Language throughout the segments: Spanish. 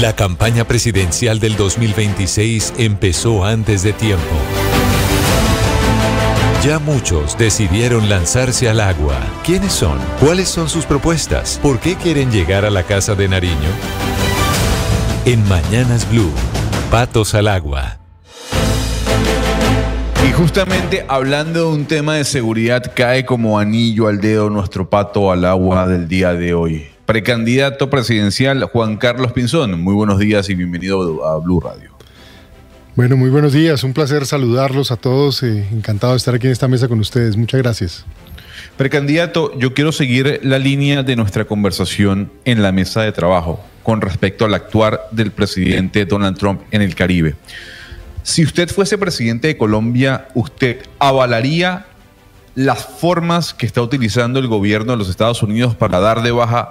La campaña presidencial del 2026 empezó antes de tiempo. Ya muchos decidieron lanzarse al agua. ¿Quiénes son? ¿Cuáles son sus propuestas? ¿Por qué quieren llegar a la Casa de Nariño? En Mañanas Blue, Patos al Agua. Y justamente hablando de un tema de seguridad, cae como anillo al dedo nuestro pato al agua del día de hoy. Precandidato presidencial Juan Carlos Pinzón, muy buenos días y bienvenido a Blue Radio. Bueno, muy buenos días, un placer saludarlos a todos, encantado de estar aquí en esta mesa con ustedes, muchas gracias. Precandidato, yo quiero seguir la línea de nuestra conversación en la mesa de trabajo con respecto al actuar del presidente Donald Trump en el Caribe. Si usted fuese presidente de Colombia, ¿usted avalaría las formas que está utilizando el gobierno de los Estados Unidos para dar de baja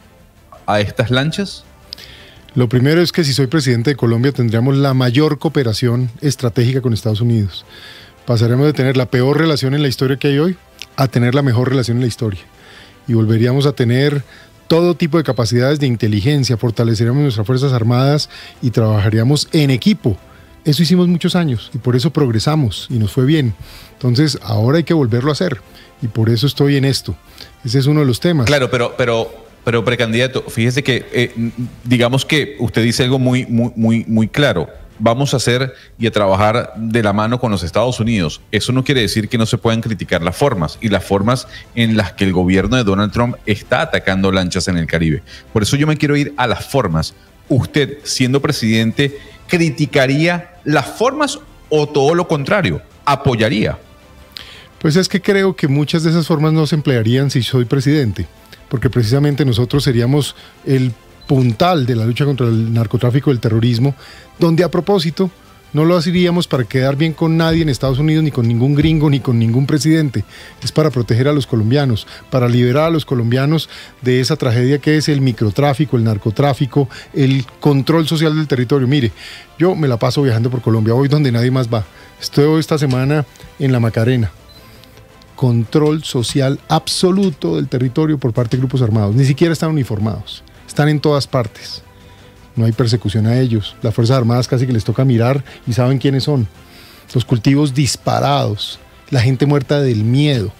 a estas lanchas? Lo primero es que si soy presidente de Colombia tendríamos la mayor cooperación estratégica con Estados Unidos. Pasaremos de tener la peor relación en la historia que hay hoy a tener la mejor relación en la historia. Y volveríamos a tener todo tipo de capacidades de inteligencia, fortaleceríamos nuestras Fuerzas Armadas y trabajaríamos en equipo. Eso hicimos muchos años y por eso progresamos y nos fue bien. Entonces ahora hay que volverlo a hacer y por eso estoy en esto. Ese es uno de los temas. Claro, pero precandidato, fíjese que digamos que usted dice algo muy claro. Vamos a hacer y a trabajar de la mano con los Estados Unidos. Eso no quiere decir que no se puedan criticar las formas y las formas en las que el gobierno de Donald Trump está atacando lanchas en el Caribe. Por eso yo me quiero ir a las formas. Usted, siendo presidente, ¿criticaría las formas o todo lo contrario? ¿Apoyaría? Pues es que creo que muchas de esas formas no se emplearían si soy presidente, porque precisamente nosotros seríamos el puntal de la lucha contra el narcotráfico y el terrorismo, donde a propósito no lo haríamos para quedar bien con nadie en Estados Unidos, ni con ningún gringo, ni con ningún presidente. Es para proteger a los colombianos, para liberar a los colombianos de esa tragedia que es el microtráfico, el narcotráfico, el control social del territorio. Mire, yo me la paso viajando por Colombia, voy donde nadie más va. Estoy esta semana en La Macarena. Control social absoluto del territorio por parte de grupos armados. Ni siquiera están uniformados. Están en todas partes. No hay persecución a ellos. Las Fuerzas Armadas casi que les toca mirar y saben quiénes son. Los cultivos disparados, la gente muerta del miedo.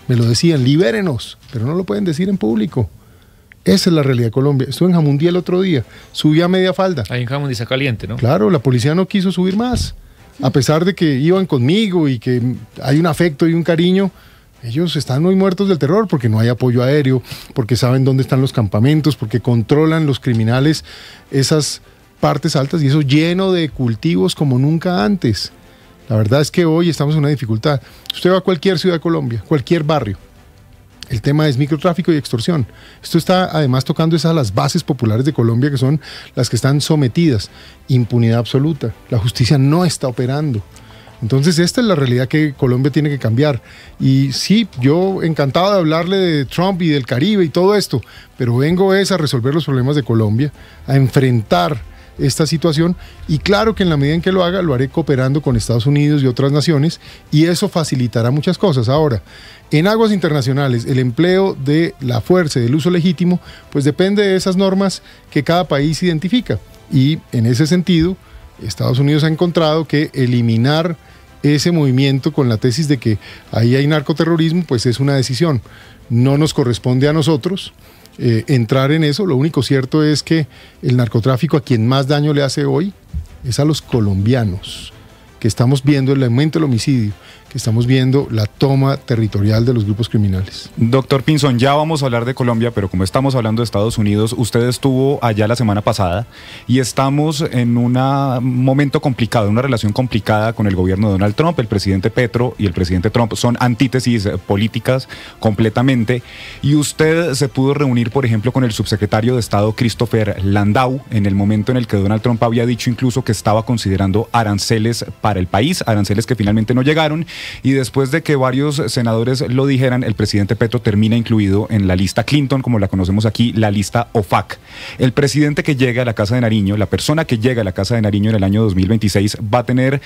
Me lo decían, libérenos, pero no lo pueden decir en público. Esa es la realidad de Colombia. Estuve en Jamundí el otro día, subí a media falda. Ahí en Jamundí está caliente, ¿no? Claro, la policía no quiso subir más. A pesar de que iban conmigo y que hay un afecto y un cariño, ellos están muy muertos del terror porque no hay apoyo aéreo, porque saben dónde están los campamentos, porque controlan los criminales esas partes altas y eso lleno de cultivos como nunca antes. La verdad es que hoy estamos en una dificultad. Usted va a cualquier ciudad de Colombia, cualquier barrio. El tema es microtráfico y extorsión. Esto está además tocando esas las bases populares de Colombia que son las que están sometidas. Impunidad absoluta. La justicia no está operando. Entonces esta es la realidad que Colombia tiene que cambiar. Y sí, yo encantado de hablarle de Trump y del Caribe y todo esto, pero vengo a resolver los problemas de Colombia, a enfrentar esta situación y claro que en la medida en que lo haga, lo haré cooperando con Estados Unidos y otras naciones y eso facilitará muchas cosas. Ahora, en aguas internacionales, el empleo de la fuerza y del uso legítimo, pues depende de esas normas que cada país identifica y en ese sentido, Estados Unidos ha encontrado que eliminar ese movimiento con la tesis de que ahí hay narcoterrorismo, pues es una decisión. No nos corresponde a nosotros entrar en eso. Lo único cierto es que el narcotráfico a quien más daño le hace hoy es a los colombianos, que estamos viendo el aumento del homicidio, que estamos viendo la toma territorial de los grupos criminales. Doctor Pinzón, ya vamos a hablar de Colombia, pero como estamos hablando de Estados Unidos, usted estuvo allá la semana pasada y estamos en un momento complicado, una relación complicada con el gobierno de Donald Trump. El presidente Petro y el presidente Trump son antítesis políticas completamente y usted se pudo reunir, por ejemplo, con el subsecretario de Estado Christopher Landau en el momento en el que Donald Trump había dicho incluso que estaba considerando aranceles para el país, aranceles que finalmente no llegaron. Y después de que varios senadores lo dijeran, el presidente Petro termina incluido en la lista Clinton, como la conocemos aquí, la lista OFAC. El presidente que llega a la Casa de Nariño, la persona que llega a la Casa de Nariño en el año 2026, va a tener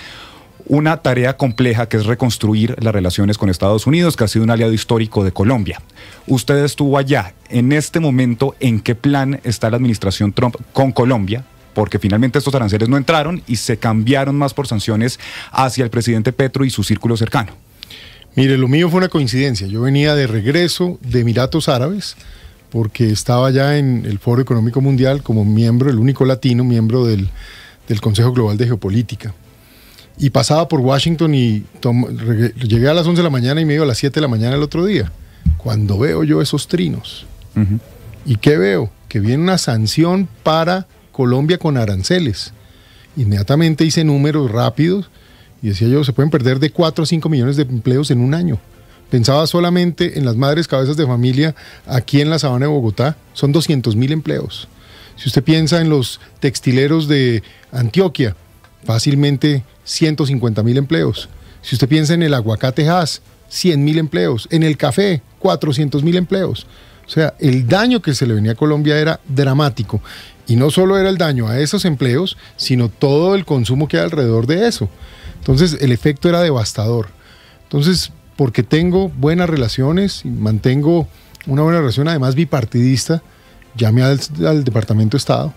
una tarea compleja que es reconstruir las relaciones con Estados Unidos, que ha sido un aliado histórico de Colombia. Usted estuvo allá. En este momento, ¿en qué plan está la administración Trump con Colombia porque finalmente estos aranceles no entraron y se cambiaron más por sanciones hacia el presidente Petro y su círculo cercano? Mire, lo mío fue una coincidencia. Yo venía de regreso de Emiratos Árabes porque estaba ya en el Foro Económico Mundial como miembro, el único latino miembro del Consejo Global de Geopolítica. Y pasaba por Washington y llegué a las 11 de la mañana y me iba a las 7 de la mañana el otro día. Cuando veo yo esos trinos, ¿y qué veo? Que viene una sanción para Colombia con aranceles. Inmediatamente hice números rápidos y decía yo, se pueden perder de 4 a 5 millones de empleos en un año. Pensaba solamente en las madres cabezas de familia aquí en la sabana de Bogotá, son 200.000 empleos. Si usted piensa en los textileros de Antioquia, fácilmente 150.000 empleos. Si usted piensa en el aguacate Hass, 100.000 empleos. En el café, 400.000 empleos. O sea, el daño que se le venía a Colombia era dramático. Y no solo era el daño a esos empleos, sino todo el consumo que hay alrededor de eso. Entonces, el efecto era devastador. Entonces, porque tengo buenas relaciones y mantengo una buena relación, además bipartidista, llamé al Departamento de Estado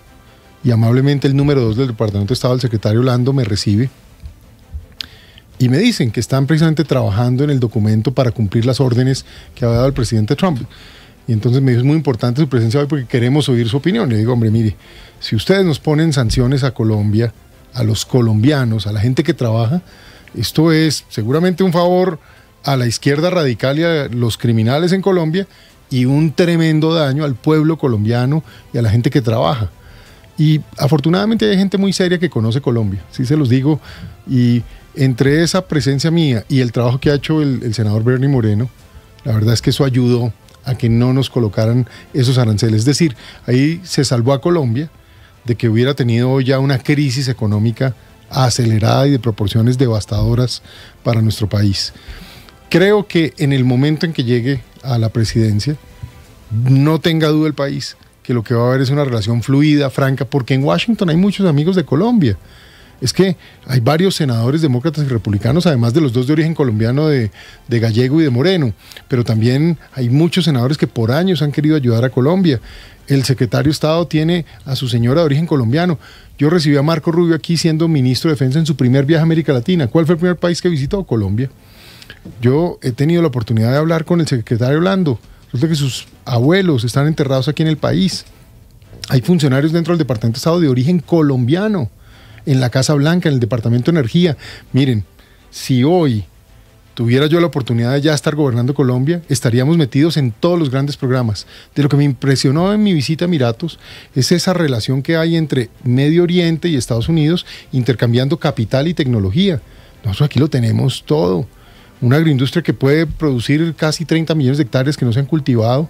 y amablemente el número 2 del Departamento de Estado, el secretario Lando, me recibe y me dicen que están precisamente trabajando en el documento para cumplir las órdenes que había dado el presidente Trump. Y entonces me dijo, es muy importante su presencia hoy porque queremos oír su opinión. Le digo, hombre, mire, si ustedes nos ponen sanciones a Colombia, a los colombianos, a la gente que trabaja, esto es seguramente un favor a la izquierda radical y a los criminales en Colombia y un tremendo daño al pueblo colombiano y a la gente que trabaja. Y afortunadamente hay gente muy seria que conoce Colombia, sí se los digo, y entre esa presencia mía y el trabajo que ha hecho el senador Bernie Moreno, la verdad es que eso ayudó a que no nos colocaran esos aranceles. Es decir, ahí se salvó a Colombia de que hubiera tenido ya una crisis económica acelerada y de proporciones devastadoras para nuestro país. Creo que en el momento en que llegue a la presidencia, no tenga duda el país que lo que va a haber es una relación fluida, franca, porque en Washington hay muchos amigos de Colombia. Es que hay varios senadores demócratas y republicanos, además de los dos de origen colombiano de Gallego y de Moreno, pero también hay muchos senadores que por años han querido ayudar a Colombia. El secretario de Estado tiene a su señora de origen colombiano. Yo recibí a Marco Rubio aquí siendo ministro de Defensa en su primer viaje a América Latina. ¿Cuál fue el primer país que visitó? Colombia. Yo he tenido la oportunidad de hablar con el secretario Lando. Resulta que sus abuelos están enterrados aquí en el país. Hay funcionarios dentro del Departamento de Estado de origen colombiano, en la Casa Blanca, en el Departamento de Energía. Miren, si hoy tuviera yo la oportunidad de ya estar gobernando Colombia, estaríamos metidos en todos los grandes programas. De lo que me impresionó en mi visita a Emiratos es esa relación que hay entre Medio Oriente y Estados Unidos, intercambiando capital y tecnología. Nosotros aquí lo tenemos todo. Una agroindustria que puede producir casi 30 millones de hectáreas que no se han cultivado,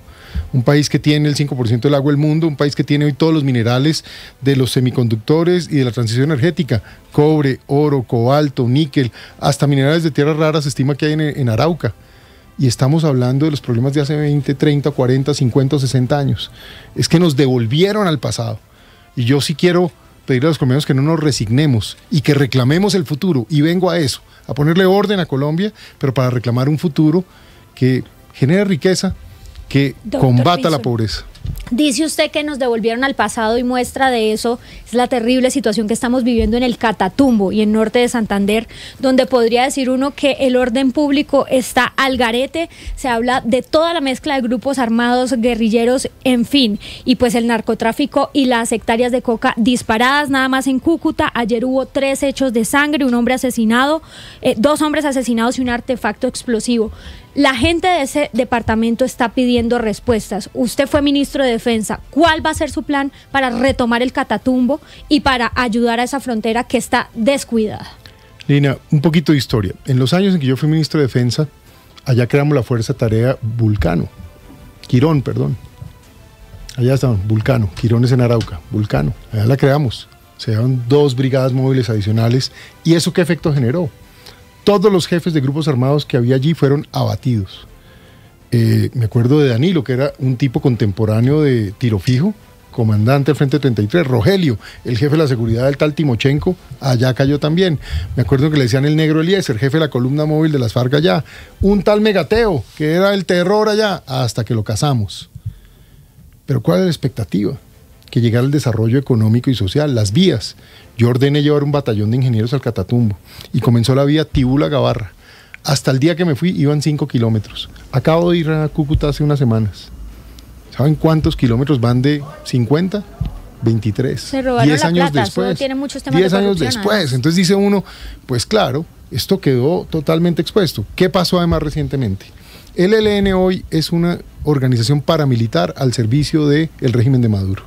un país que tiene el 5% del agua del mundo, un país que tiene hoy todos los minerales de los semiconductores y de la transición energética, cobre, oro, cobalto, níquel, hasta minerales de tierras raras se estima que hay en Arauca. Y estamos hablando de los problemas de hace 20, 30, 40, 50 o 60 años. Es que nos devolvieron al pasado. Y yo sí quiero pedirle a los colombianos que no nos resignemos y que reclamemos el futuro. Y vengo a eso, a ponerle orden a Colombia, pero para reclamar un futuro que genere riqueza, que combata la pobreza. Dice usted que nos devolvieron al pasado y muestra de eso es la terrible situación que estamos viviendo en el Catatumbo y en norte de Santander, donde podría decir uno que el orden público está al garete. Se habla de toda la mezcla de grupos armados, guerrilleros, en fin, y pues el narcotráfico y las hectáreas de coca disparadas. Nada más en Cúcuta ayer hubo 3 hechos de sangre, un hombre asesinado, 2 hombres asesinados y un artefacto explosivo. La gente de ese departamento está pidiendo respuestas. Usted fue ministro de Defensa. ¿Cuál va a ser su plan para retomar el Catatumbo y para ayudar a esa frontera que está descuidada? Lina, un poquito de historia. En los años en que yo fui ministro de Defensa, allá creamos la Fuerza Tarea Quirón, perdón. Allá está, Vulcano. Quirón es en Arauca. Vulcano. Allá la creamos. Se dieron 2 brigadas móviles adicionales. ¿Y eso qué efecto generó? Todos los jefes de grupos armados que había allí fueron abatidos. Me acuerdo de Danilo, que era un tipo contemporáneo de Tiro Fijo, comandante del Frente 33. Rogelio, el jefe de la seguridad del tal Timochenko, allá cayó también. Me acuerdo que le decían el negro Eliezer, jefe de la columna móvil de las FARC allá. Un tal Megateo, que era el terror allá, hasta que lo cazamos. Pero ¿cuál es la expectativa? que llegara el desarrollo económico y social, las vías. Yo ordené llevar un batallón de ingenieros al Catatumbo y comenzó la vía Tibula-Gabarra. Hasta el día que me fui iban 5 kilómetros. Acabo de ir a Cúcuta hace unas semanas. ¿Saben cuántos kilómetros van de 50? 23. Se robaron 10 la años plata, después. eso tiene muchos temas 10 de años corrupción, después. además. Entonces dice uno, pues claro, esto quedó totalmente expuesto. ¿Qué pasó además recientemente? El ELN hoy es una organización paramilitar al servicio del régimen de Maduro.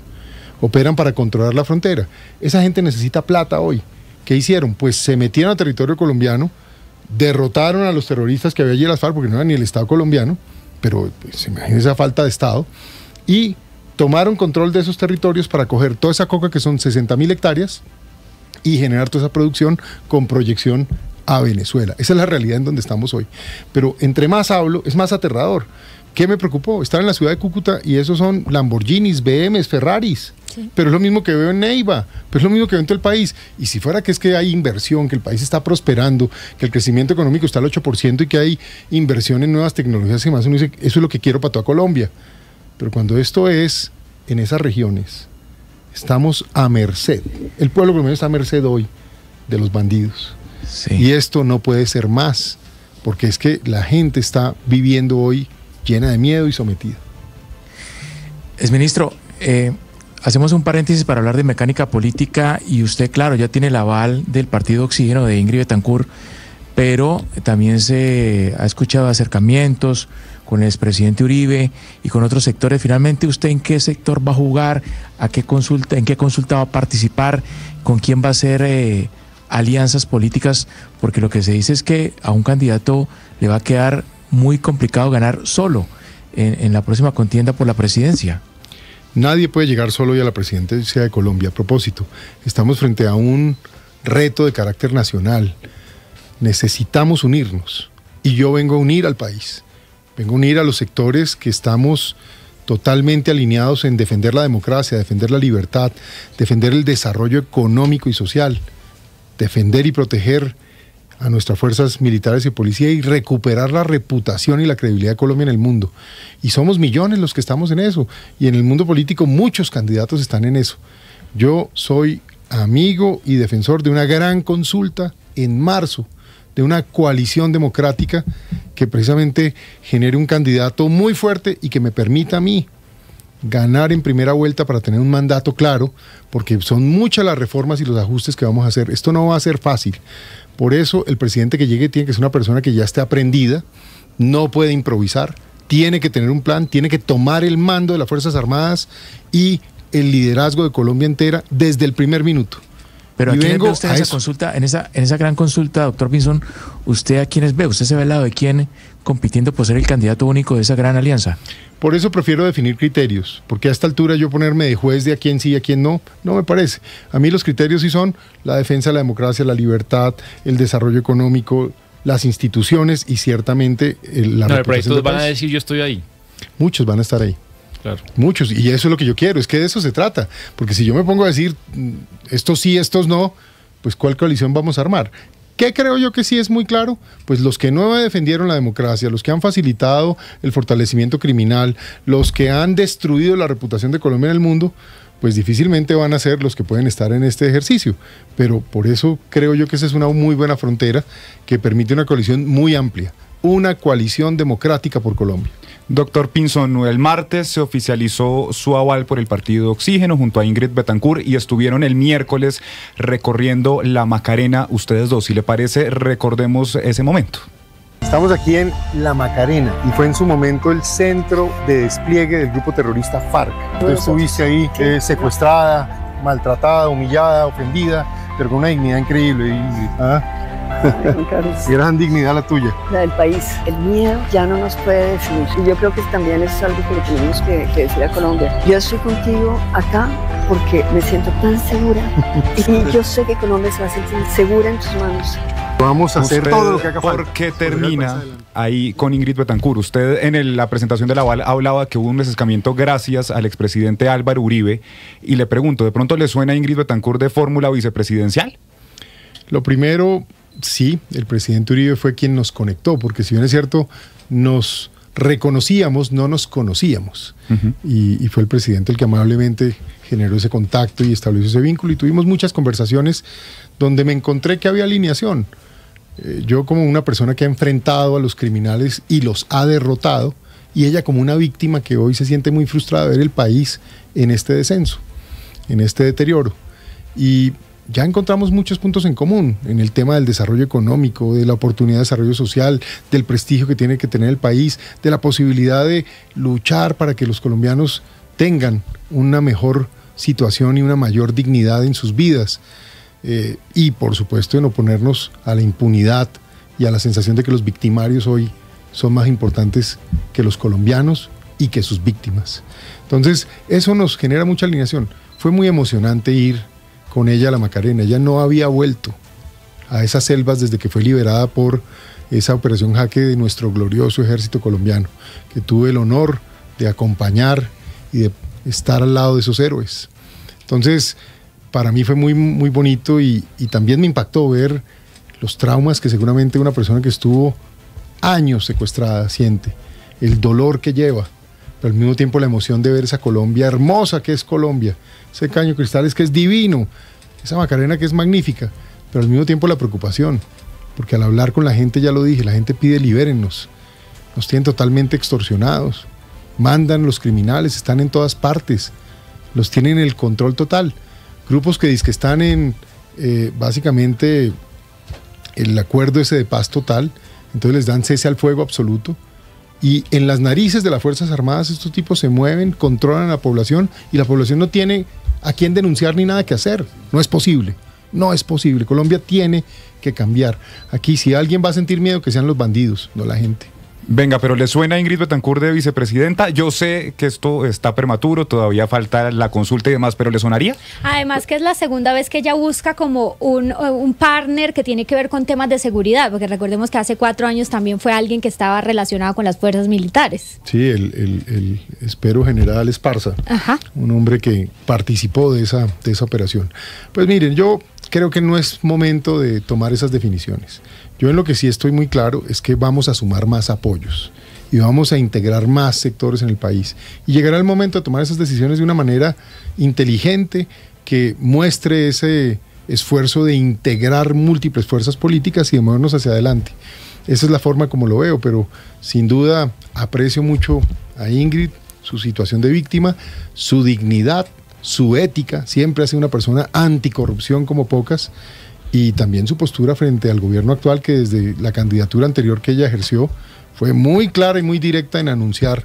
Operan para controlar la frontera. Esa gente necesita plata hoy. ¿Qué hicieron? Pues se metieron a territorio colombiano, derrotaron a los terroristas que había allí en las FARC, porque no era ni el Estado colombiano, pero pues, imagínense esa falta de Estado, y tomaron control de esos territorios para coger toda esa coca, que son 60.000 hectáreas, y generar toda esa producción con proyección a Venezuela. Esa es la realidad en donde estamos hoy. Pero entre más hablo, es más aterrador. ¿Qué me preocupó? Estaba en la ciudad de Cúcuta y esos son Lamborghinis, BMs, Ferraris. Sí. Pero es lo mismo que veo en Neiva, pero es lo mismo que veo en todo el país. Y si fuera que es que hay inversión, que el país está prosperando, que el crecimiento económico está al 8% y que hay inversión en nuevas tecnologías y más, uno dice, eso es lo que quiero para toda Colombia. Pero cuando esto es en esas regiones, estamos a merced. El pueblo colombiano está a merced hoy de los bandidos. Sí. Y esto no puede ser más, porque es que la gente está viviendo hoy llena de miedo y sometida. Exministro, hacemos un paréntesis para hablar de mecánica política y usted, claro, ya tiene el aval del Partido Oxígeno de Ingrid Betancourt, pero también se ha escuchado acercamientos con el expresidente Uribe y con otros sectores. Finalmente, ¿usted en qué sector va a jugar? ¿A qué consulta, en qué consulta va a participar? ¿Con quién va a hacer alianzas políticas? Porque lo que se dice es que a un candidato le va a quedar muy complicado ganar solo en la próxima contienda por la presidencia. Nadie puede llegar solo hoy a la presidencia de Colombia. A propósito, estamos frente a un reto de carácter nacional. Necesitamos unirnos y yo vengo a unir al país. Vengo a unir a los sectores que estamos totalmente alineados en defender la democracia, defender la libertad, defender el desarrollo económico y social, defender y proteger a nuestras fuerzas militares y policía y recuperar la reputación y la credibilidad de Colombia en el mundo. Y somos millones los que estamos en eso. Y en el mundo político muchos candidatos están en eso. Yo soy amigo y defensor de una gran consulta en marzo, de una coalición democrática que precisamente genere un candidato muy fuerte y que me permita a mí ganar en primera vuelta para tener un mandato claro, porque son muchas las reformas y los ajustes que vamos a hacer. Esto no va a ser fácil. Por eso el presidente que llegue tiene que ser una persona que ya esté aprendida, no puede improvisar, tiene que tener un plan, tiene que tomar el mando de las Fuerzas Armadas y el liderazgo de Colombia entera desde el primer minuto. Pero ¿a quiénes ve usted en esa consulta, en esa gran consulta, doctor Pinzón? ¿Usted a quiénes ve? ¿Usted se ve al lado de quién compitiendo por ser el candidato único de esa gran alianza? Por eso prefiero definir criterios, porque a esta altura yo ponerme de juez de a quién sí y a quién no, no me parece. A mí los criterios sí son la defensa de la democracia, la libertad, el desarrollo económico, las instituciones y ciertamente la reputación. Pero estos van a decir yo estoy ahí. Muchos van a estar ahí. Claro. Muchos, y eso es lo que yo quiero, es que de eso se trata, porque si yo me pongo a decir estos sí, estos no, pues ¿cuál coalición vamos a armar? ¿Qué creo yo que sí es muy claro? Pues los que no defendieron la democracia, los que han facilitado el fortalecimiento criminal, los que han destruido la reputación de Colombia en el mundo, pues difícilmente van a ser los que pueden estar en este ejercicio. Pero por eso creo yo que esa es una muy buena frontera que permite una coalición muy amplia, una coalición democrática por Colombia. Doctor Pinzón, el martes se oficializó su aval por el Partido Oxígeno junto a Ingrid Betancourt y estuvieron el miércoles recorriendo la Macarena ustedes dos. Si le parece, recordemos ese momento. Estamos aquí en La Macarena y fue en su momento el centro de despliegue del grupo terrorista FARC. Tú estuviste ahí secuestrada, maltratada, humillada, ofendida, pero con una dignidad increíble. Gran dignidad la tuya. La del país. El miedo ya no nos puede definir. Y yo creo que también es algo que le tenemos que decir a Colombia. Yo estoy contigo acá porque me siento tan segura. Y yo sé que Colombia se va a sentir segura en tus manos. Vamos a hacer todo lo que haga falta. ¿Por qué termina ahí con Ingrid Betancourt? Usted en la presentación del aval hablaba que hubo un desacercamiento gracias al expresidente Álvaro Uribe. Y le pregunto, ¿de pronto le suena a Ingrid Betancourt de fórmula vicepresidencial? Lo primero, sí, el presidente Uribe fue quien nos conectó, porque si bien es cierto, nos reconocíamos, no nos conocíamos. Y fue el presidente el que amablemente generó ese contacto y estableció ese vínculo, y tuvimos muchas conversaciones donde me encontré que había alineación. Yo como una persona que ha enfrentado a los criminales y los ha derrotado, y ella como una víctima que hoy se siente muy frustrada de ver el país en este descenso, en este deterioro. Y ya encontramos muchos puntos en común en el tema del desarrollo económico, de la oportunidad de desarrollo social, del prestigio que tiene que tener el país, de la posibilidad de luchar para que los colombianos tengan una mejor situación y una mayor dignidad en sus vidas. Y por supuesto en oponernos a la impunidad y a la sensación de que los victimarios hoy son más importantes que los colombianos y que sus víctimas. Entonces eso nos genera mucha alineación. Fue muy emocionante ir con ella a la Macarena. Ella no había vuelto a esas selvas desde que fue liberada por esa operación Jaque de nuestro glorioso ejército colombiano, que tuve el honor de acompañar y de estar al lado de esos héroes. Entonces para mí fue muy, muy bonito, y también me impactó ver los traumas que seguramente una persona que estuvo años secuestrada siente, el dolor que lleva, pero al mismo tiempo la emoción de ver esa Colombia hermosa que es Colombia, ese Caño Cristales que es divino, esa Macarena que es magnífica, pero al mismo tiempo la preocupación, porque al hablar con la gente, ya lo dije, la gente pide libérennos, nos tienen totalmente extorsionados, mandan los criminales, están en todas partes, los tienen en el control total. Grupos que dicen que están en básicamente el acuerdo ese de paz total, entonces les dan cese al fuego absoluto, y en las narices de las Fuerzas Armadas estos tipos se mueven, controlan a la población, y la población no tiene a quién denunciar ni nada que hacer. No es posible, no es posible. Colombia tiene que cambiar. Aquí si alguien va a sentir miedo, que sean los bandidos, no la gente. Venga, pero ¿le suena a Ingrid Betancourt de vicepresidenta? Yo sé que esto está prematuro, todavía falta la consulta y demás, pero ¿le sonaría? Además que es la segunda vez que ella busca como un partner que tiene que ver con temas de seguridad, porque recordemos que hace 4 años también fue alguien que estaba relacionado con las fuerzas militares. Sí, el espero general Esparza, un hombre que participó de esa operación. Pues miren, yo creo que no es momento de tomar esas definiciones. Yo en lo que sí estoy muy claro es que vamos a sumar más apoyos y vamos a integrar más sectores en el país. Y llegará el momento de tomar esas decisiones de una manera inteligente que muestre ese esfuerzo de integrar múltiples fuerzas políticas y de movernos hacia adelante. Esa es la forma como lo veo, pero sin duda aprecio mucho a Ingrid, su situación de víctima, su dignidad, su ética. Siempre ha sido una persona anticorrupción como pocas, y también su postura frente al gobierno actual, que desde la candidatura anterior que ella ejerció fue muy clara y muy directa en anunciar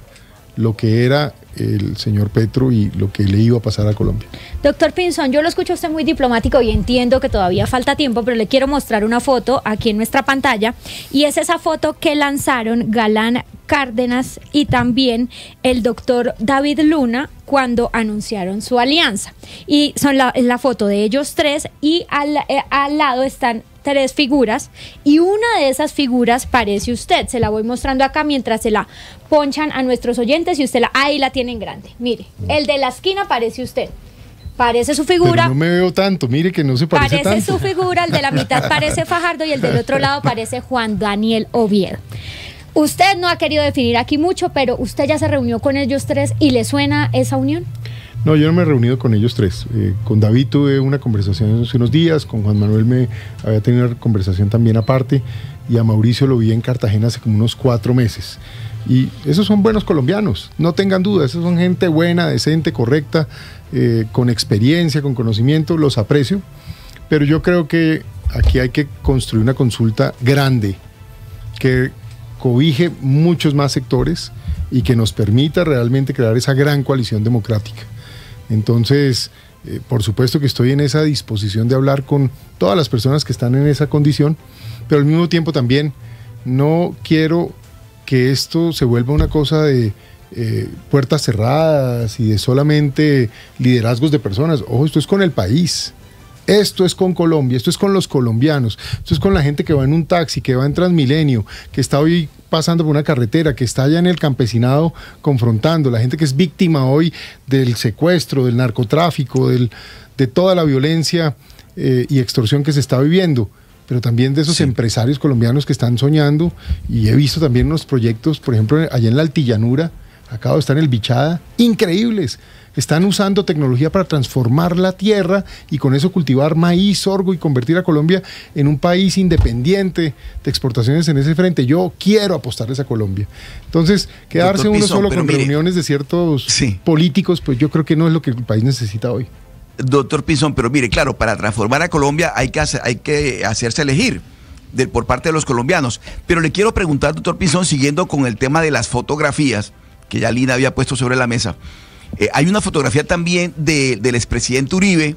lo que era el señor Petro y lo que le iba a pasar a Colombia. Doctor Pinzón, yo lo escucho a usted muy diplomático y entiendo que todavía falta tiempo, pero le quiero mostrar una foto aquí en nuestra pantalla, y es esa foto que lanzaron Galán Cárdenas y también el doctor David Luna cuando anunciaron su alianza. Y son la foto de ellos tres, y al lado están 3 figuras, y una de esas figuras parece usted. Se la voy mostrando acá mientras se la ponchan a nuestros oyentes, y usted ahí la tiene en grande. Mire, el de la esquina parece usted. Parece su figura. Pero no me veo tanto, mire que no se parece tanto. Parece su figura, el de la mitad parece Fajardo y el del otro lado parece Juan Daniel Oviedo. Usted no ha querido definir aquí mucho, pero usted ya se reunió con ellos 3 y ¿le suena esa unión? No, yo no me he reunido con ellos 3. Con David tuve una conversación hace unos días, con Juan Manuel me había tenido una conversación también aparte, y a Mauricio lo vi en Cartagena hace como unos 4 meses. Y esos son buenos colombianos, no tengan duda, esos son gente buena, decente, correcta, con experiencia, con conocimiento, los aprecio, pero yo creo que aquí hay que construir una consulta grande, que cobije muchos más sectores y que nos permita realmente crear esa gran coalición democrática. Entonces, por supuesto que estoy en esa disposición de hablar con todas las personas que están en esa condición, pero al mismo tiempo también no quiero que esto se vuelva una cosa de puertas cerradas y de solamente liderazgos de personas. Ojo, esto es con el país. Esto es con Colombia, esto es con los colombianos, esto es con la gente que va en un taxi, que va en Transmilenio, que está hoy pasando por una carretera, que está allá en el campesinado confrontando, la gente que es víctima hoy del secuestro, del narcotráfico, de toda la violencia y extorsión que se está viviendo, pero también de esos empresarios colombianos que están soñando. Y he visto también unos proyectos, por ejemplo, allá en la Altillanura, acabo de estar en el Bichada, increíbles, están usando tecnología para transformar la tierra y con eso cultivar maíz, sorgo y convertir a Colombia en un país independiente de exportaciones en ese frente. Yo quiero apostarles a Colombia. Entonces, quedarse uno solo con reuniones de ciertos políticos, pues yo creo que no es lo que el país necesita hoy. Doctor Pinzón, pero mire, claro, para transformar a Colombia hay que hacerse elegir por parte de los colombianos. Pero le quiero preguntar, doctor Pinzón, siguiendo con el tema de las fotografías, que ya Lina había puesto sobre la mesa, hay una fotografía también del expresidente Uribe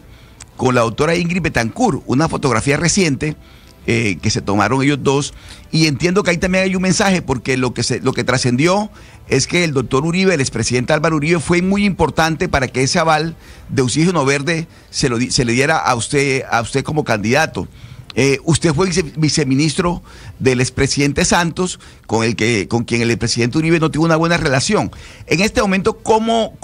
con la doctora Ingrid Betancourt, una fotografía reciente que se tomaron ellos dos, y entiendo que ahí también hay un mensaje, porque lo que trascendió es que el doctor Uribe, el expresidente Álvaro Uribe, fue muy importante para que ese aval de oxígeno verde se le diera a usted como candidato. Usted fue viceministro del expresidente Santos, con quien el expresidente Uribe no tuvo una buena relación. En este momento, ¿cómo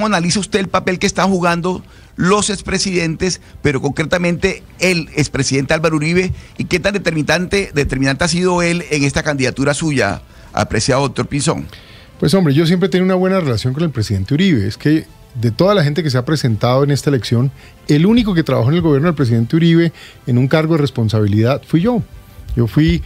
analiza usted el papel que están jugando los expresidentes, pero concretamente el expresidente Álvaro Uribe, y qué tan determinante ha sido él en esta candidatura suya, apreciado doctor Pinzón? Pues hombre, yo siempre he tenido una buena relación con el presidente Uribe. Es que de toda la gente que se ha presentado en esta elección, el único que trabajó en el gobierno del presidente Uribe en un cargo de responsabilidad fui yo. Yo fui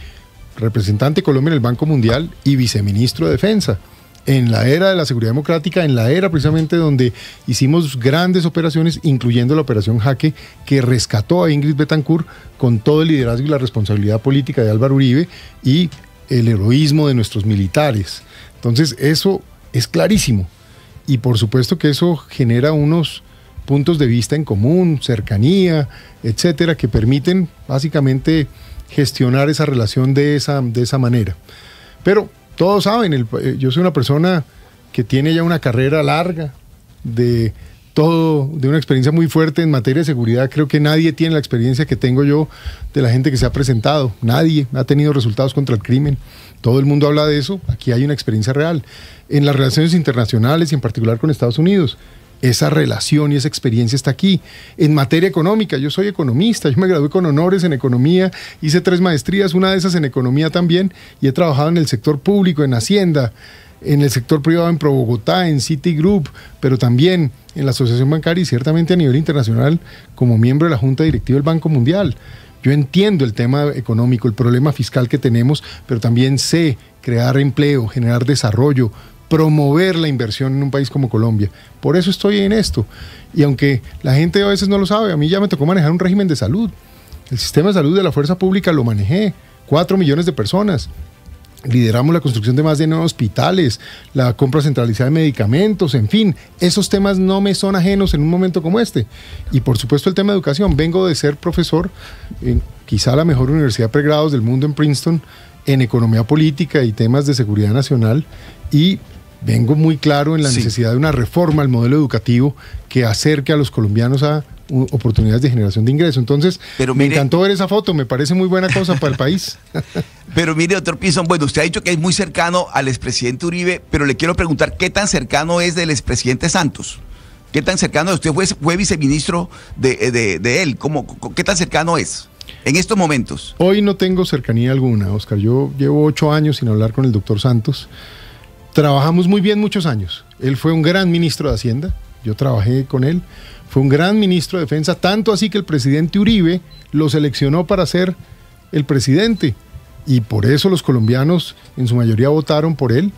representante de Colombia en el Banco Mundial y viceministro de Defensa. En la era de la seguridad democrática, en la era precisamente donde hicimos grandes operaciones, incluyendo la operación Jaque, que rescató a Ingrid Betancourt con todo el liderazgo y la responsabilidad política de Álvaro Uribe y el heroísmo de nuestros militares. Entonces, eso es clarísimo. Y por supuesto que eso genera unos puntos de vista en común, cercanía, etcétera, que permiten básicamente gestionar esa relación de esa manera. Pero todos saben, yo soy una persona que tiene ya una carrera larga de una experiencia muy fuerte en materia de seguridad. Creo que nadie tiene la experiencia que tengo yo de la gente que se ha presentado. Nadie ha tenido resultados contra el crimen. Todo el mundo habla de eso. Aquí hay una experiencia real. En las relaciones internacionales y en particular con Estados Unidos, esa relación y esa experiencia está aquí. En materia económica, yo soy economista, yo me gradué con honores en economía, hice 3 maestrías, una de esas en economía también, y he trabajado en el sector público, en Hacienda, en el sector privado en Pro Bogotá, en Citigroup, pero también en la Asociación Bancaria y ciertamente a nivel internacional como miembro de la Junta Directiva del Banco Mundial. Yo entiendo el tema económico, el problema fiscal que tenemos, pero también sé crear empleo, generar desarrollo, promover la inversión en un país como Colombia. Por eso estoy en esto. Y aunque la gente a veces no lo sabe, a mí ya me tocó manejar un régimen de salud. El sistema de salud de la fuerza pública lo manejé, 4 millones de personas. Lideramos la construcción de más de 9 hospitales, la compra centralizada de medicamentos, en fin, esos temas no me son ajenos en un momento como este. Y por supuesto el tema de educación, vengo de ser profesor en quizá la mejor universidad de pregrados del mundo en Princeton, en economía política y temas de seguridad nacional, y vengo muy claro en la necesidad de una reforma al modelo educativo que acerque a los colombianos a oportunidades de generación de ingreso. Entonces, me encantó ver esa foto, me parece muy buena cosa para el país. Pero mire, doctor Pinzón, bueno, usted ha dicho que es muy cercano al expresidente Uribe, pero le quiero preguntar, ¿qué tan cercano es del expresidente Santos? ¿Qué tan cercano? Usted fue viceministro de él, ¿qué tan cercano es en estos momentos? Hoy no tengo cercanía alguna, Oscar. Yo llevo 8 años sin hablar con el doctor Santos. Trabajamos muy bien muchos años. Él fue un gran ministro de Hacienda, yo trabajé con él. Fue un gran ministro de Defensa, tanto así que el presidente Uribe lo seleccionó para ser el presidente. Y por eso los colombianos en su mayoría votaron por él.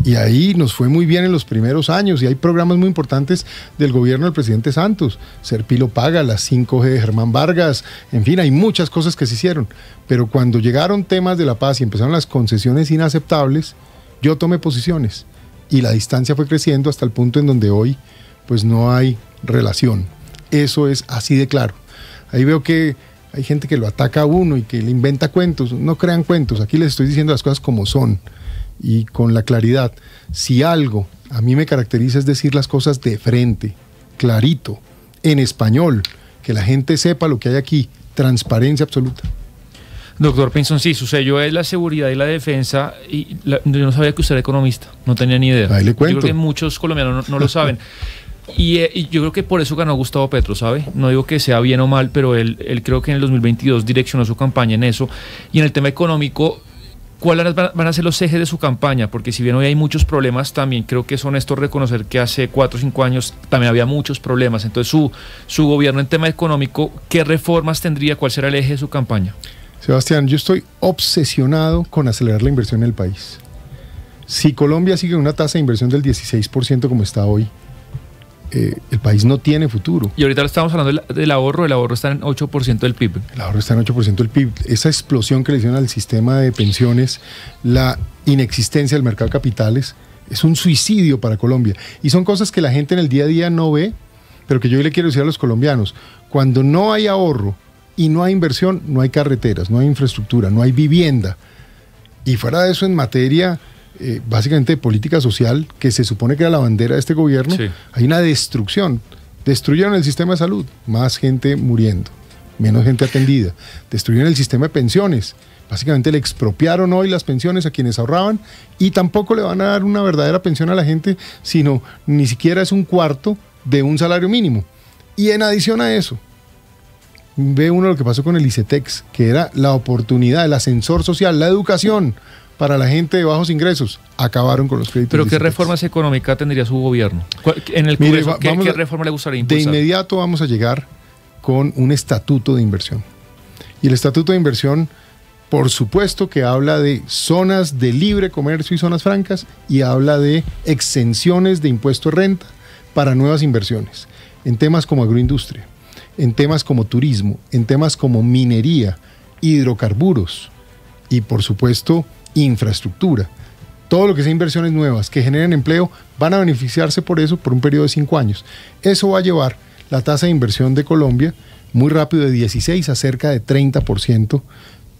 Y ahí nos fue muy bien en los primeros años. Y hay programas muy importantes del gobierno del presidente Santos. Serpilo Paga, las 5G de Germán Vargas. En fin, hay muchas cosas que se hicieron. Pero cuando llegaron temas de la paz y empezaron las concesiones inaceptables, yo tomé posiciones. Y la distancia fue creciendo hasta el punto en donde hoy pues no hay relación. Eso es así de claro. Ahí veo que hay gente que lo ataca a uno y que le inventa cuentos. No crean cuentos, aquí les estoy diciendo las cosas como son y con la claridad. Si algo a mí me caracteriza es decir las cosas de frente, clarito, en español, que la gente sepa lo que hay aquí, transparencia absoluta. Doctor Pinzón, sí, su sello es la seguridad y la defensa. Yo no sabía que usted era economista, no tenía ni idea. Ahí le cuento. Yo creo que muchos colombianos no lo saben. Y yo creo que por eso ganó Gustavo Petro, ¿sabe? No digo que sea bien o mal, pero él creo que en el 2022 direccionó su campaña en eso. Y en el tema económico, ¿cuáles van a ser los ejes de su campaña? Porque si bien hoy hay muchos problemas, también creo que es honesto reconocer que hace 4 o 5 años también había muchos problemas. Entonces, su gobierno en tema económico, ¿qué reformas tendría? ¿Cuál será el eje de su campaña? Sebastián, yo estoy obsesionado con acelerar la inversión en el país. Si Colombia sigue una tasa de inversión del 16% como está hoy, el país no tiene futuro. Y ahorita estamos hablando del ahorro. El ahorro está en 8% del PIB. El ahorro está en 8% del PIB. Esa explosión que le hicieron al sistema de pensiones, la inexistencia del mercado de capitales, es un suicidio para Colombia. Y son cosas que la gente en el día a día no ve, pero que yo hoy le quiero decir a los colombianos. Cuando no hay ahorro y no hay inversión, no hay carreteras, no hay infraestructura, no hay vivienda. Y fuera de eso, en materia básicamente de política social, que se supone que era la bandera de este gobierno, sí, hay una destrucción. Destruyeron el sistema de salud, más gente muriendo, menos gente atendida. Destruyeron el sistema de pensiones. Básicamente le expropiaron hoy las pensiones a quienes ahorraban y tampoco le van a dar una verdadera pensión a la gente, sino ni siquiera es un cuarto de un salario mínimo. Y en adición a eso, ve uno lo que pasó con el ICETEX, que era la oportunidad, el ascensor social, la educación para la gente de bajos ingresos. Acabaron con los créditos. ¿Pero qué reformas económicas tendría su gobierno? En el Congreso, ¿qué reforma le gustaría impulsar? De inmediato vamos a llegar con un estatuto de inversión. Y el estatuto de inversión, por supuesto que habla de zonas de libre comercio y zonas francas, y habla de exenciones de impuesto de renta para nuevas inversiones, en temas como agroindustria, en temas como turismo, en temas como minería, hidrocarburos y, por supuesto, infraestructura. Todo lo que sea inversiones nuevas que generen empleo van a beneficiarse por eso por un periodo de 5 años. Eso va a llevar la tasa de inversión de Colombia muy rápido de 16 a cerca de 30%.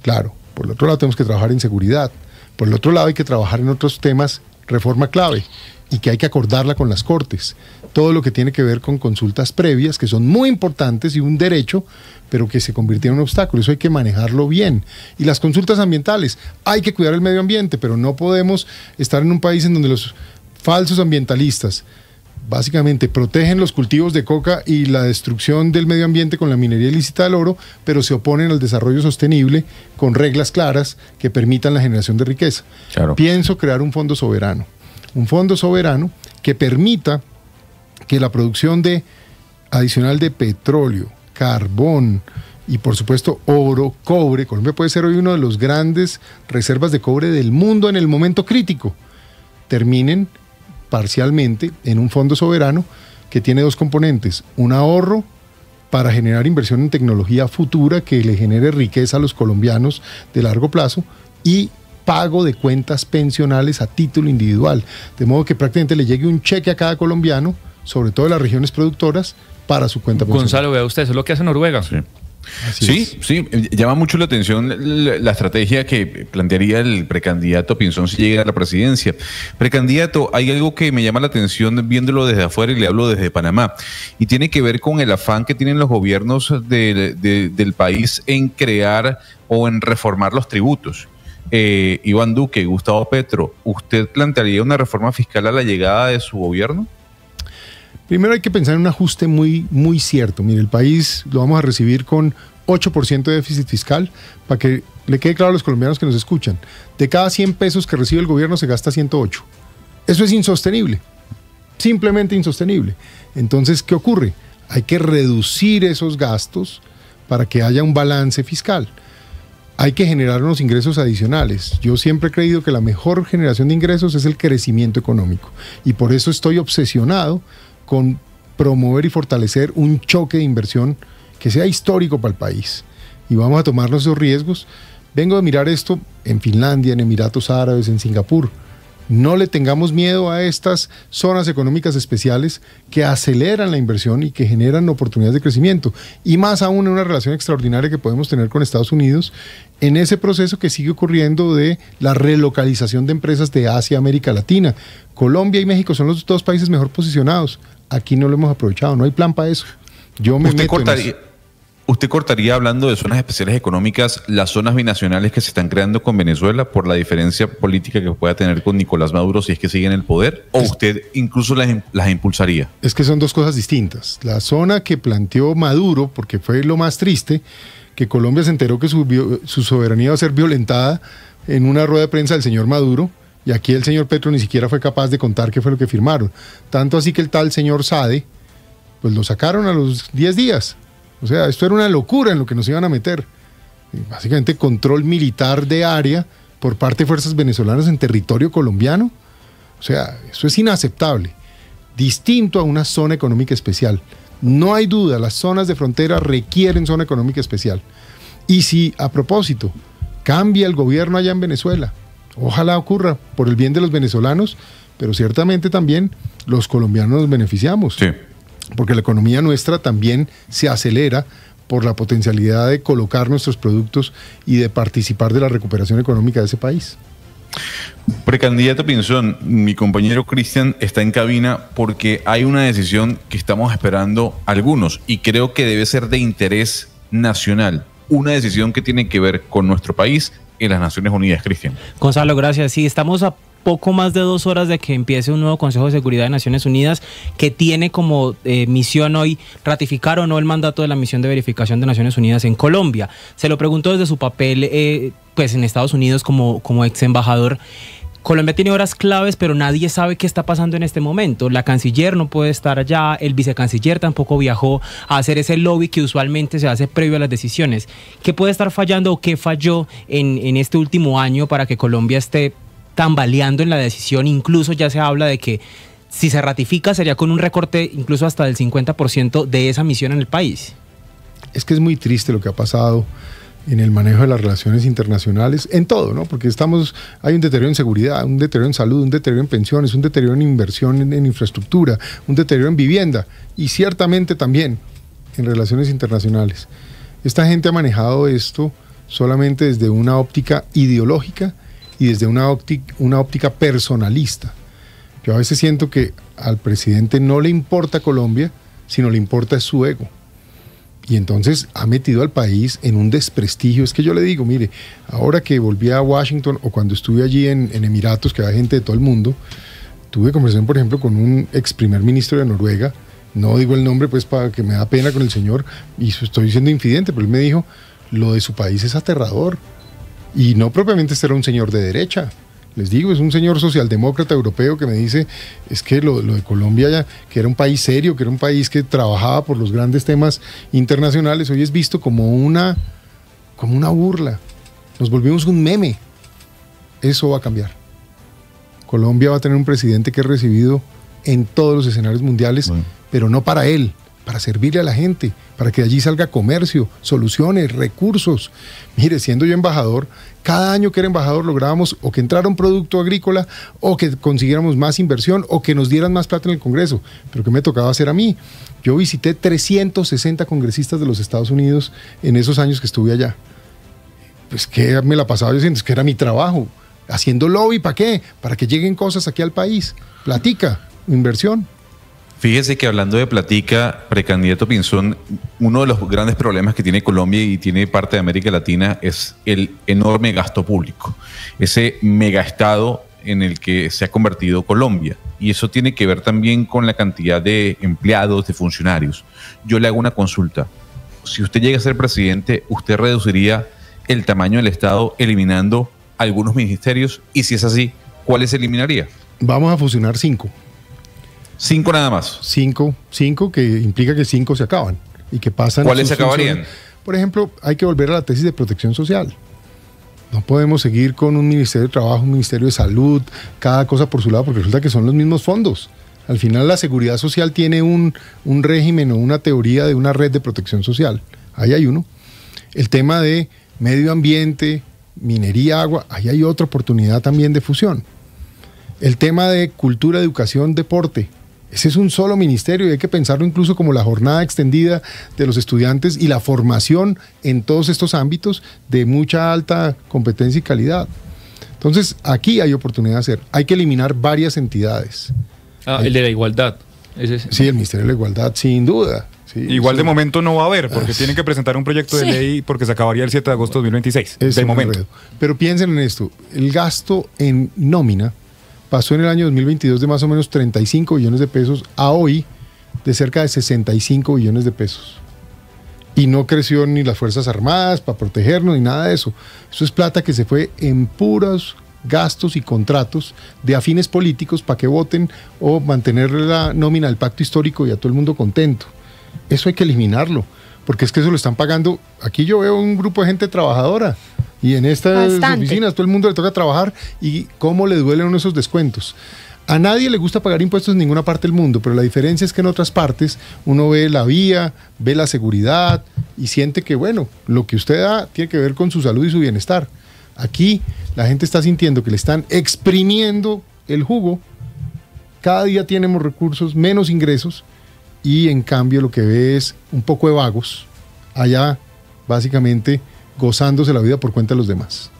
Claro, por el otro lado tenemos que trabajar en seguridad. Por el otro lado hay que trabajar en otros temas, reforma clave, y que hay que acordarla con las Cortes. Todo lo que tiene que ver con consultas previas, que son muy importantes y un derecho, pero que se convirtieron en un obstáculo. Eso hay que manejarlo bien. Y las consultas ambientales, hay que cuidar el medio ambiente, pero no podemos estar en un país en donde los falsos ambientalistas básicamente protegen los cultivos de coca y la destrucción del medio ambiente con la minería ilícita del oro, pero se oponen al desarrollo sostenible con reglas claras que permitan la generación de riqueza. Claro. Pienso crear un fondo soberano que permita que la producción adicional de petróleo, carbón y por supuesto oro, cobre. Colombia puede ser hoy uno de los grandes reservas de cobre del mundo en el momento crítico. Terminen parcialmente en un fondo soberano que tiene 2 componentes: un ahorro para generar inversión en tecnología futura que le genere riqueza a los colombianos de largo plazo, y pago de cuentas pensionales a título individual, de modo que prácticamente le llegue un cheque a cada colombiano, sobre todo de las regiones productoras, para su cuenta pensional. Gonzalo, vea usted, eso es lo que hace Noruega. Sí, llama mucho la atención la estrategia que plantearía el precandidato Pinzón si llega a la presidencia. Precandidato, hay algo que me llama la atención viéndolo desde afuera, y le hablo desde Panamá, y tiene que ver con el afán que tienen los gobiernos del país en crear o en reformar los tributos. Iván Duque, Gustavo Petro, ¿usted plantearía una reforma fiscal a la llegada de su gobierno? Primero hay que pensar en un ajuste muy, muy cierto. Mire, el país lo vamos a recibir con 8% de déficit fiscal, para que le quede claro a los colombianos que nos escuchan. De cada 100 pesos que recibe el gobierno se gasta 108. Eso es insostenible, simplemente insostenible. Entonces, ¿qué ocurre? Hay que reducir esos gastos para que haya un balance fiscal. Hay que generar unos ingresos adicionales. Yo siempre he creído que la mejor generación de ingresos es el crecimiento económico, y por eso estoy obsesionado con promover y fortalecer un choque de inversión que sea histórico para el país. Y vamos a tomarnos esos riesgos. Vengo de mirar esto en Finlandia, en Emiratos Árabes, en Singapur. No le tengamos miedo a estas zonas económicas especiales que aceleran la inversión y que generan oportunidades de crecimiento. Y más aún en una relación extraordinaria que podemos tener con Estados Unidos, en ese proceso que sigue ocurriendo de la relocalización de empresas de Asia a América Latina. Colombia y México son los 2 países mejor posicionados. Aquí no lo hemos aprovechado, no hay plan para eso. ¿Usted cortaría, hablando de zonas especiales económicas, las zonas binacionales que se están creando con Venezuela por la diferencia política que pueda tener con Nicolás Maduro si es que sigue en el poder? ¿O usted incluso las impulsaría? Es que son 2 cosas distintas. La zona que planteó Maduro, porque fue lo más triste, que Colombia se enteró que su soberanía va a ser violentada en una rueda de prensa del señor Maduro, y aquí el señor Petro ni siquiera fue capaz de contar qué fue lo que firmaron. Tanto así que el tal señor Sade, pues lo sacaron a los 10 días. O sea, esto era una locura en lo que nos iban a meter. Básicamente control militar de área por parte de fuerzas venezolanas en territorio colombiano. O sea, eso es inaceptable. Distinto a una zona económica especial. No hay duda, las zonas de frontera requieren zona económica especial. Y si, a propósito, cambia el gobierno allá en Venezuela, ojalá ocurra por el bien de los venezolanos, pero ciertamente también los colombianos nos beneficiamos. Sí. Porque la economía nuestra también se acelera por la potencialidad de colocar nuestros productos y de participar de la recuperación económica de ese país. Precandidato Pinzón, mi compañero Cristian está en cabina porque hay una decisión que estamos esperando algunos y creo que debe ser de interés nacional. Una decisión que tiene que ver con nuestro país en las Naciones Unidas. Cristian. Gonzalo, gracias. Sí, estamos a poco más de 2 horas de que empiece un nuevo Consejo de Seguridad de Naciones Unidas que tiene como misión hoy ratificar o no el mandato de la misión de verificación de Naciones Unidas en Colombia. Se lo pregunto desde su papel pues en Estados Unidos como ex embajador. Colombia tiene horas claves, pero nadie sabe qué está pasando en este momento. La canciller no puede estar allá, el vicecanciller tampoco viajó a hacer ese lobby que usualmente se hace previo a las decisiones. ¿Qué puede estar fallando o qué falló en este último año para que Colombia esté tambaleando en la decisión? Incluso ya se habla de que si se ratifica sería con un recorte incluso hasta del 50% de esa misión en el país. Es que es muy triste lo que ha pasado en el manejo de las relaciones internacionales, en todo, ¿no? Porque hay un deterioro en seguridad, un deterioro en salud, un deterioro en pensiones, un deterioro en inversión en infraestructura, un deterioro en vivienda y ciertamente también en relaciones internacionales. Esta gente ha manejado esto solamente desde una óptica ideológica y desde una óptica personalista. Yo a veces siento que al presidente no le importa Colombia, sino le importa su ego. Y entonces ha metido al país en un desprestigio. Es que yo le digo, mire, ahora que volví a Washington o cuando estuve allí en Emiratos, que había gente de todo el mundo, tuve conversación, por ejemplo, con un ex primer ministro de Noruega. No digo el nombre, pues, para que me da pena con el señor, y estoy siendo infidente, pero él me dijo, lo de su país es aterrador. Y no propiamente este era un señor de derecha. Les digo, es un señor socialdemócrata europeo que me dice, es que lo de Colombia, ya, que era un país serio, que era un país que trabajaba por los grandes temas internacionales, hoy es visto como una burla. Nos volvimos un meme. Eso va a cambiar. Colombia va a tener un presidente que es recibido en todos los escenarios mundiales, pero no para él, para servirle a la gente, para que de allí salga comercio, soluciones, recursos. Mire, siendo yo embajador, cada año que era embajador lográbamos o que entrara un producto agrícola, o que consiguiéramos más inversión, o que nos dieran más plata en el Congreso. Pero ¿qué me tocaba hacer a mí? Yo visité 360 congresistas de los Estados Unidos en esos años que estuve allá. Pues ¿qué me la pasaba yo haciendo? Es que era mi trabajo. Haciendo lobby, ¿para qué? Para que lleguen cosas aquí al país. Platica, inversión. Fíjese que hablando de platica, precandidato Pinzón, uno de los grandes problemas que tiene Colombia y tiene parte de América Latina es el enorme gasto público, ese megaestado en el que se ha convertido Colombia. Y eso tiene que ver también con la cantidad de empleados, de funcionarios. Yo le hago una consulta. Si usted llega a ser presidente, ¿usted reduciría el tamaño del Estado eliminando algunos ministerios? Y si es así, ¿cuáles eliminaría? Vamos a fusionar 5. 5 nada más. 5 que implica que 5 se acaban y que pasan. ¿Cuáles se acabarían? Por ejemplo, hay que volver a la tesis de protección social. No podemos seguir con un Ministerio de Trabajo, un Ministerio de Salud, cada cosa por su lado, porque resulta que son los mismos fondos. Al final la seguridad social tiene un régimen o una teoría de una red de protección social. Ahí hay uno. El tema de medio ambiente, minería, agua, ahí hay otra oportunidad también de fusión. El tema de cultura, educación, deporte. Ese es un solo ministerio y hay que pensarlo incluso como la jornada extendida de los estudiantes y la formación en todos estos ámbitos de mucha alta competencia y calidad. Entonces, aquí hay oportunidad de hacer. Hay que eliminar varias entidades. El de la igualdad. Sí, el Ministerio de la Igualdad, sin duda. Sí, igual sí. De momento no va a haber, porque tienen que presentar un proyecto de ley porque se acabaría el 7 de agosto de 2026. De momento. Enredo. Pero piensen en esto. El gasto en nómina pasó en el año 2022 de más o menos 35 billones de pesos a hoy de cerca de 65 billones de pesos. Y no creció ni las Fuerzas Armadas para protegernos ni nada de eso. Eso es plata que se fue en puros gastos y contratos de afines políticos para que voten o mantener la nómina del pacto histórico y a todo el mundo contento. Eso hay que eliminarlo, porque es que eso lo están pagando. Aquí yo veo un grupo de gente trabajadora y en estas oficinas todo el mundo le toca trabajar y cómo le duelen uno esos descuentos. A nadie le gusta pagar impuestos en ninguna parte del mundo, pero la diferencia es que en otras partes uno ve la vía, ve la seguridad y siente que, bueno, lo que usted da tiene que ver con su salud y su bienestar. Aquí la gente está sintiendo que le están exprimiendo el jugo, cada día tenemos recursos, menos ingresos, y en cambio lo que ve es un poco de vagos, allá básicamente gozándose la vida por cuenta de los demás.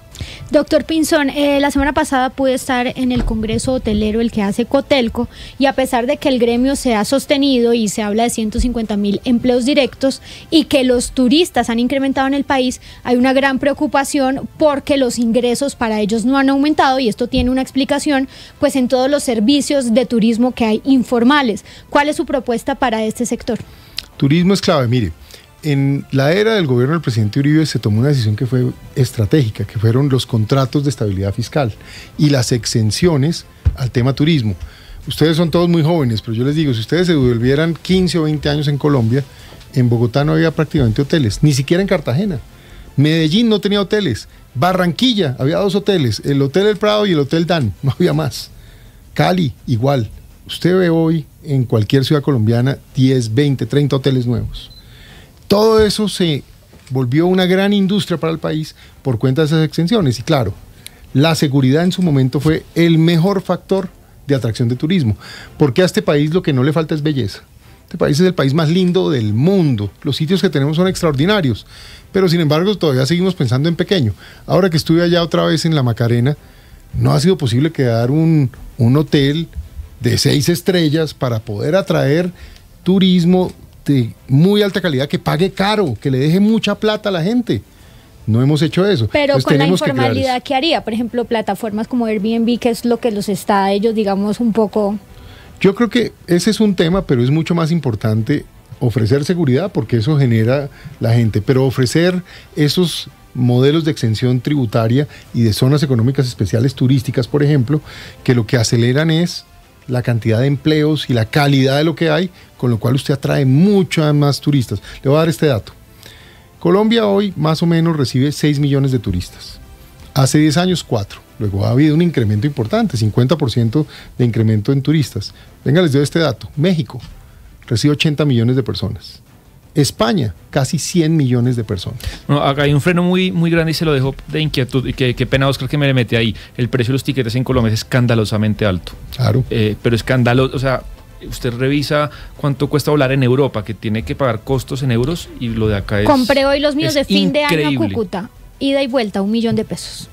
Doctor Pinzón, la semana pasada pude estar en el Congreso Hotelero, el que hace Cotelco, y a pesar de que el gremio se ha sostenido y se habla de 150.000 empleos directos y que los turistas han incrementado en el país, hay una gran preocupación porque los ingresos para ellos no han aumentado, y esto tiene una explicación pues en todos los servicios de turismo que hay informales. ¿Cuál es su propuesta para este sector? Turismo es clave, mire. En la era del gobierno del presidente Uribe se tomó una decisión que fue estratégica, que fueron los contratos de estabilidad fiscal y las exenciones al tema turismo. Ustedes son todos muy jóvenes, pero yo les digo, si ustedes se devolvieran 15 o 20 años en Colombia, en Bogotá no había prácticamente hoteles, ni siquiera en Cartagena. Medellín no tenía hoteles. Barranquilla había 2 hoteles, el Hotel El Prado y el Hotel Dan, no había más. Cali, igual. Usted ve hoy en cualquier ciudad colombiana 10, 20, 30 hoteles nuevos. Todo eso se volvió una gran industria para el país por cuenta de esas exenciones. Y claro, la seguridad en su momento fue el mejor factor de atracción de turismo. Porque a este país lo que no le falta es belleza. Este país es el país más lindo del mundo. Los sitios que tenemos son extraordinarios. Pero sin embargo todavía seguimos pensando en pequeño. Ahora que estuve allá otra vez en La Macarena, no ha sido posible quedar un hotel de 6 estrellas para poder atraer turismo de muy alta calidad, que pague caro, que le deje mucha plata a la gente. No hemos hecho eso. Pero entonces, con la informalidad, ¿qué haría? Por ejemplo, plataformas como Airbnb, que es lo que los está ellos, digamos, un poco... Yo creo que ese es un tema, pero es mucho más importante ofrecer seguridad, porque eso genera la gente, pero ofrecer esos modelos de exención tributaria y de zonas económicas especiales turísticas, por ejemplo, que lo que aceleran es la cantidad de empleos y la calidad de lo que hay, con lo cual usted atrae muchos más turistas. Le voy a dar este dato. Colombia hoy más o menos recibe 6 millones de turistas. Hace 10 años 4. Luego ha habido un incremento importante, 50% de incremento en turistas. Venga, les doy este dato. México recibe 80 millones de personas. España, casi 100 millones de personas. No, acá hay un freno muy, muy grande y se lo dejo de inquietud. Y qué pena, Oscar, que me le mete ahí. El precio de los tiquetes en Colombia es escandalosamente alto. Claro. Pero escandaloso, o sea, usted revisa cuánto cuesta volar en Europa, que tiene que pagar costos en euros, y lo de acá es... Compré hoy los míos de fin increíble. de año a Cúcuta. Ida y vuelta, $1 millón.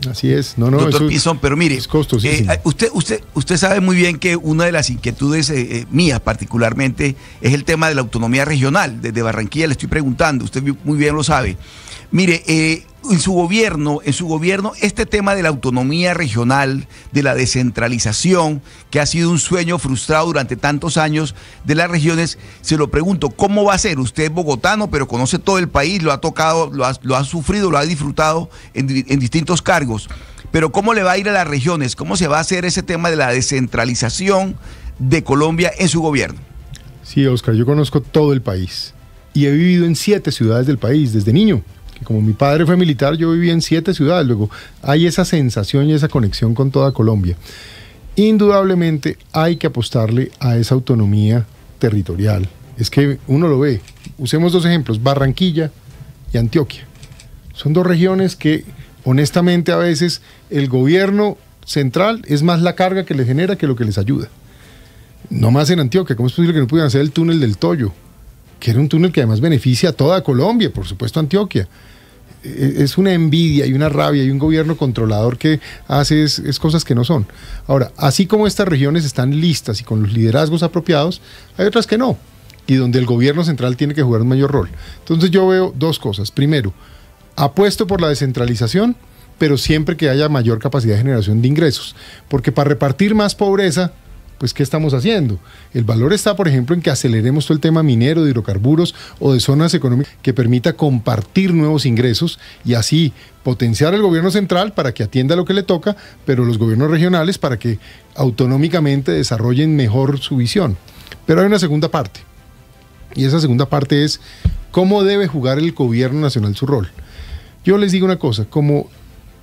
Así es. No, Doctor Pinzón, pero mire, es costosísimo. Usted sabe muy bien que una de las inquietudes mías particularmente es el tema de la autonomía regional. Desde Barranquilla le estoy preguntando, usted muy bien lo sabe. Mire, en su gobierno, este tema de la autonomía regional, de la descentralización, que ha sido un sueño frustrado durante tantos años de las regiones, se lo pregunto, ¿cómo va a ser? Usted es bogotano, pero conoce todo el país, lo ha tocado, lo ha sufrido, lo ha disfrutado en distintos cargos. Pero ¿cómo le va a ir a las regiones? ¿Cómo se va a hacer ese tema de la descentralización de Colombia en su gobierno? Sí, Oscar, yo conozco todo el país y he vivido en 7 ciudades del país desde niño. Que como mi padre fue militar, yo viví en 7 ciudades. Luego hay esa sensación y esa conexión con toda Colombia. Indudablemente hay que apostarle a esa autonomía territorial. Es que uno lo ve. Usemos 2 ejemplos, Barranquilla y Antioquia. Son 2 regiones que honestamente a veces el gobierno central es más la carga que les genera que lo que les ayuda. No más en Antioquia. ¿Cómo es posible que no pudieran hacer el túnel del Toyo? Que era un túnel que además beneficia a toda Colombia, por supuesto Antioquia. Es una envidia y una rabia y un gobierno controlador que hace es cosas que no son. Ahora, así como estas regiones están listas y con los liderazgos apropiados, hay otras que no, y donde el gobierno central tiene que jugar un mayor rol. Entonces yo veo 2 cosas. Primero, apuesto por la descentralización, pero siempre que haya mayor capacidad de generación de ingresos, porque para repartir más pobreza pues ¿qué estamos haciendo? El valor está, por ejemplo, en que aceleremos todo el tema minero, de hidrocarburos o de zonas económicas que permita compartir nuevos ingresos y así potenciar el gobierno central para que atienda lo que le toca, pero los gobiernos regionales para que autonómicamente desarrollen mejor su visión. Pero hay una segunda parte, y esa segunda parte es cómo debe jugar el gobierno nacional su rol. Yo les digo una cosa, como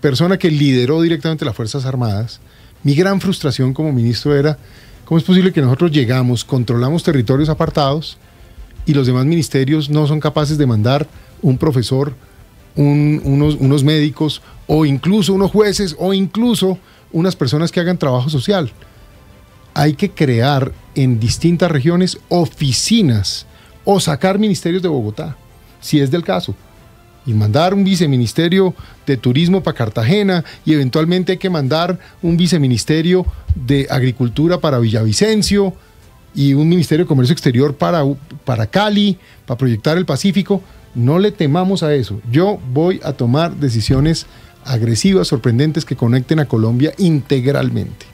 persona que lideró directamente las Fuerzas Armadas, mi gran frustración como ministro era cómo es posible que nosotros llegamos, controlamos territorios apartados y los demás ministerios no son capaces de mandar un profesor, unos médicos o incluso unos jueces o incluso unas personas que hagan trabajo social. Hay que crear en distintas regiones oficinas o sacar ministerios de Bogotá, si es del caso, y mandar un viceministerio de turismo para Cartagena y eventualmente hay que mandar un viceministerio de agricultura para Villavicencio y un ministerio de comercio exterior para Cali, para proyectar el Pacífico. No le temamos a eso. Yo voy a tomar decisiones agresivas, sorprendentes, que conecten a Colombia integralmente.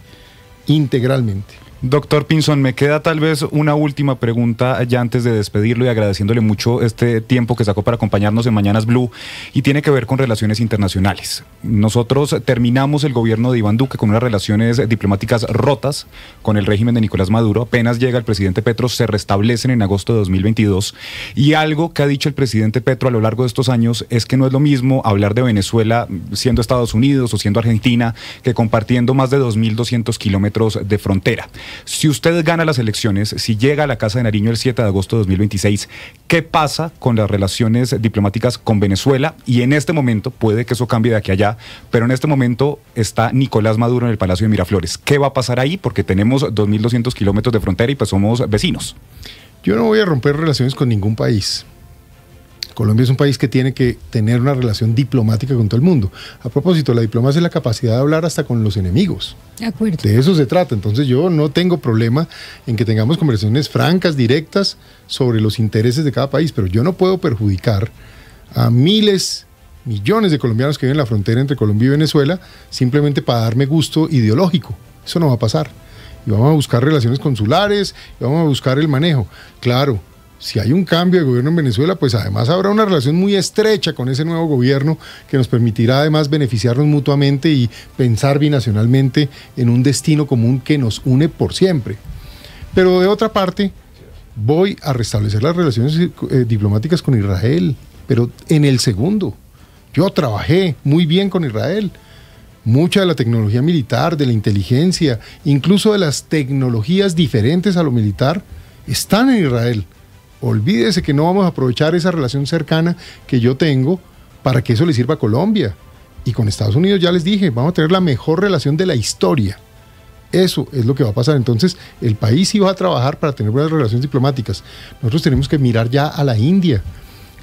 Integralmente. Doctor Pinzón, me queda tal vez una última pregunta ya antes de despedirlo y agradeciéndole mucho este tiempo que sacó para acompañarnos en Mañanas Blue y tiene que ver con relaciones internacionales. Nosotros terminamos el gobierno de Iván Duque con unas relaciones diplomáticas rotas con el régimen de Nicolás Maduro. Apenas llega el presidente Petro, se restablecen en agosto de 2022 y algo que ha dicho el presidente Petro a lo largo de estos años es que no es lo mismo hablar de Venezuela siendo Estados Unidos o siendo Argentina que compartiendo más de 2.200 kilómetros de frontera. Si usted gana las elecciones, si llega a la Casa de Nariño el 7 de agosto de 2026, ¿qué pasa con las relaciones diplomáticas con Venezuela? Y en este momento, puede que eso cambie de aquí a allá, pero en este momento está Nicolás Maduro en el Palacio de Miraflores. ¿Qué va a pasar ahí? Porque tenemos 2.200 kilómetros de frontera y pues somos vecinos. Yo no voy a romper relaciones con ningún país. Colombia es un país que tiene que tener una relación diplomática con todo el mundo. A propósito, la diplomacia es la capacidad de hablar hasta con los enemigos. De acuerdo. De eso se trata. Entonces yo no tengo problema en que tengamos conversaciones francas, directas, sobre los intereses de cada país, pero yo no puedo perjudicar a miles, millones de colombianos que viven en la frontera entre Colombia y Venezuela simplemente para darme gusto ideológico. Eso no va a pasar. Y vamos a buscar relaciones consulares, y vamos a buscar el manejo. Claro, si hay un cambio de gobierno en Venezuela, pues además habrá una relación muy estrecha con ese nuevo gobierno que nos permitirá además beneficiarnos mutuamente y pensar binacionalmente en un destino común que nos une por siempre. Pero de otra parte, voy a restablecer las relaciones diplomáticas con Israel, pero en el segundo. Yo trabajé muy bien con Israel. Mucha de la tecnología militar, de la inteligencia, incluso de las tecnologías diferentes a lo militar, están en Israel. Olvídese que no vamos a aprovechar esa relación cercana que yo tengo para que eso le sirva a Colombia. Y con Estados Unidos ya les dije, vamos a tener la mejor relación de la historia. Eso es lo que va a pasar. Entonces, el país sí va a trabajar para tener buenas relaciones diplomáticas. Nosotros tenemos que mirar ya a la India.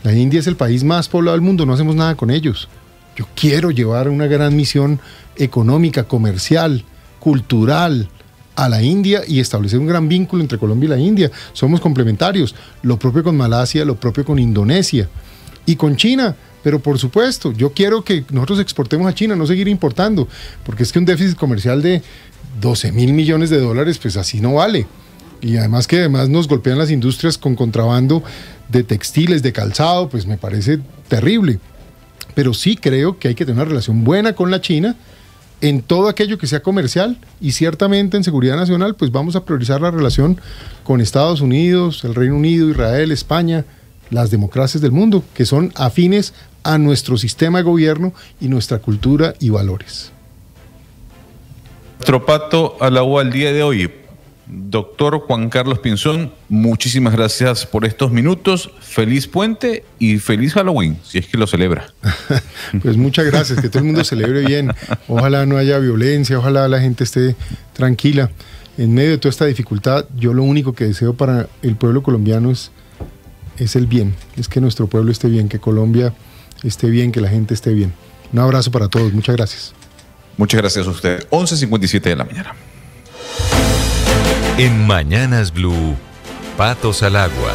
La India es el país más poblado del mundo, no hacemos nada con ellos. Yo quiero llevar una gran misión económica, comercial, cultural a la India y establecer un gran vínculo entre Colombia y la India. Somos complementarios. Lo propio con Malasia, lo propio con Indonesia y con China. Pero por supuesto, yo quiero que nosotros exportemos a China, no seguir importando, porque es que un déficit comercial de 12.000 millones de dólares, pues así no vale. Y además que además nos golpean las industrias con contrabando de textiles, de calzado, pues me parece terrible. Pero sí creo que hay que tener una relación buena con la China en todo aquello que sea comercial y ciertamente en seguridad nacional, pues vamos a priorizar la relación con Estados Unidos, el Reino Unido, Israel, España, las democracias del mundo, que son afines a nuestro sistema de gobierno y nuestra cultura y valores. Nuestro pato al agua al día de hoy. Doctor Juan Carlos Pinzón, muchísimas gracias por estos minutos. Feliz puente y feliz Halloween, si es que lo celebra. Pues muchas gracias, que todo el mundo celebre bien. Ojalá no haya violencia, ojalá la gente esté tranquila. En medio de toda esta dificultad, yo lo único que deseo para el pueblo colombiano es el bien, es que nuestro pueblo esté bien, que Colombia esté bien, que la gente esté bien. Un abrazo para todos, muchas gracias. Muchas gracias a usted. 11:57 de la mañana. En Mañanas Blue, Patos al Agua.